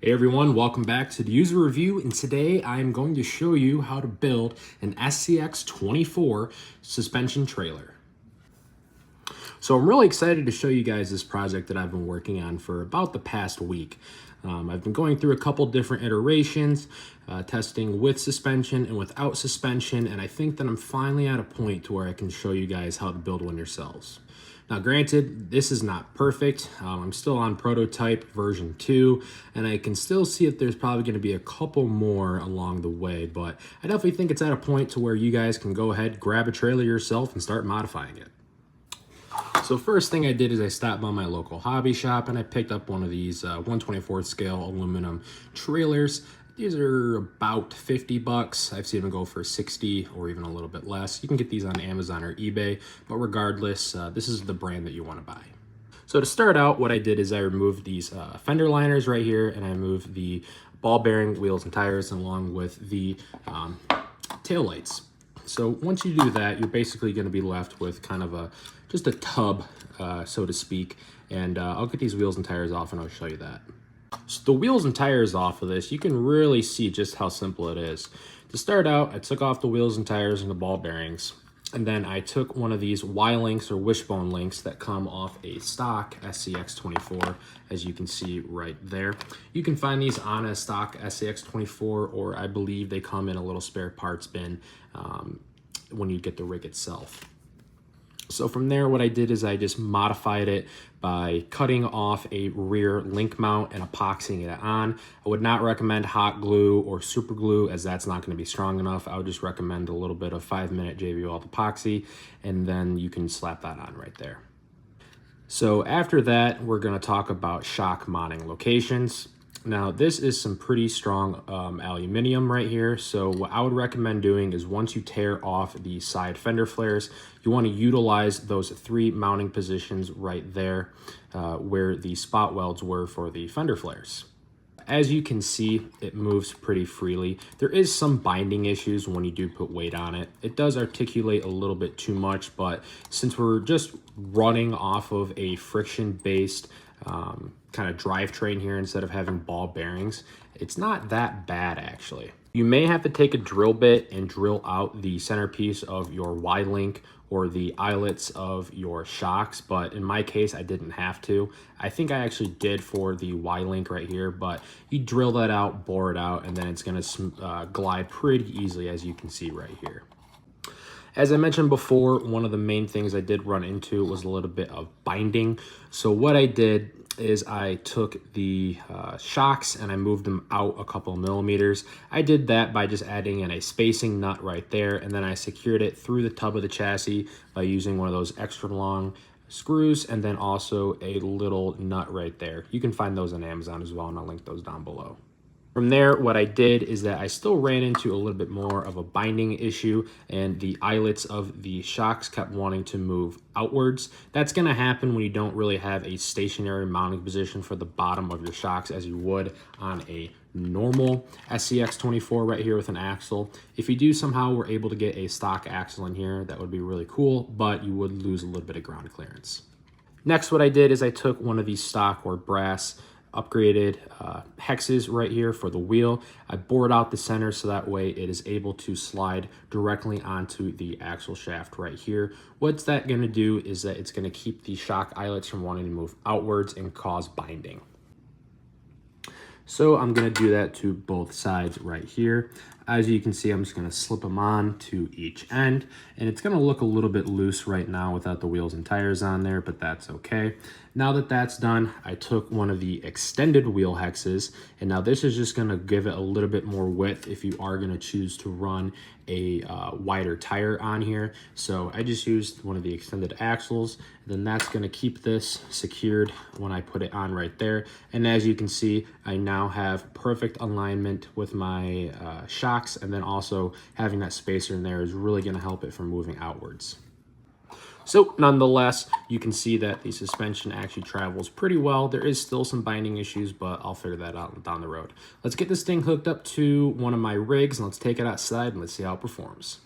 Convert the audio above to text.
Hey everyone, welcome back to the user review, and today I'm going to show you how to build an SCX24 suspension trailer. So I'm really excited to show you guys this project that I've been working on for about the past week. I've been going through a couple different iterations, testing with suspension and without suspension, and I think that I'm finally at a point to where I can show you guys how to build one yourselves. Now, granted, this is not perfect. I'm still on prototype version 2, and I can still see if there's probably going to be a couple more along the way, but I definitely think it's at a point to where you guys can go ahead, grab a trailer yourself, and start modifying it. So first thing I did is I stopped by my local hobby shop and I picked up one of these 1/24 scale aluminum trailers. These are about 50 bucks. I've seen them go for 60 or even a little bit less. You can get these on Amazon or eBay, but regardless, this is the brand that you want to buy. So to start out, what I did is I removed these fender liners right here, and I moved the ball bearing, wheels, and tires along with the tail lights. So once you do that, you're basically going to be left with kind of just a tub, so to speak. And I'll get these wheels and tires off and I'll show you that. So the wheels and tires off of this, you can really see just how simple it is. To start out, I took off the wheels and tires and the ball bearings. And then I took one of these Y-links or wishbone links that come off a stock SCX24, as you can see right there. You can find these on a stock SCX24, or I believe they come in a little spare parts bin when you get the rig itself. So from there, what I did is I just modified it by cutting off a rear link mount and epoxying it on. I would not recommend hot glue or super glue, as that's not going to be strong enough. I would just recommend a little bit of 5-minute JV Weld epoxy, and then you can slap that on right there. So after that, we're going to talk about shock mounting locations. Now, this is some pretty strong aluminum right here. So what I would recommend doing is once you tear off the side fender flares, you want to utilize those 3 mounting positions right there where the spot welds were for the fender flares. As you can see, it moves pretty freely. There is some binding issues when you do put weight on it. It does articulate a little bit too much, but since we're just running off of a friction-based kind of drivetrain here instead of having ball bearings, it's not that bad actually. You may have to take a drill bit and drill out the centerpiece of your Y-link or the eyelets of your shocks, but in my case, I didn't have to. I think I actually did for the Y-link right here, but you drill that out, bore it out, and then it's gonna glide pretty easily, as you can see right here. As I mentioned before, one of the main things I did run into was a little bit of binding. So what I did is I took the shocks and I moved them out a couple of millimeters. I did that by just adding in a spacing nut right there, and then I secured it through the tub of the chassis by using one of those extra long screws, and then also a little nut right there. You can find those on Amazon as well, and I'll link those down below. From there, what I did is that I still ran into a little bit more of a binding issue, and the eyelets of the shocks kept wanting to move outwards. That's going to happen when you don't really have a stationary mounting position for the bottom of your shocks as you would on a normal SCX24 right here with an axle. If you do somehow were able to get a stock axle in here, that would be really cool, but you would lose a little bit of ground clearance. Next, what I did is I took one of these stock or brass upgraded hexes right here for the wheel. I bored out the center so that way it is able to slide directly onto the axle shaft right here. What's that going to do is that it's going to keep the shock eyelets from wanting to move outwards and cause binding. So I'm going to do that to both sides right here. As you can see, I'm just going to slip them on to each end, and it's going to look a little bit loose right now without the wheels and tires on there, but that's okay. Now that that's done, I took one of the extended wheel hexes, and now this is just going to give it a little bit more width if you are going to choose to run a wider tire on here. So I just used one of the extended axles, and then that's going to keep this secured when I put it on right there. And as you can see, I now have perfect alignment with my shocks, and then also having that spacer in there is really going to help it from moving outwards. So nonetheless, you can see that the suspension actually travels pretty well. There is still some binding issues, but I'll figure that out down the road. Let's get this thing hooked up to one of my rigs, and let's take it outside and let's see how it performs.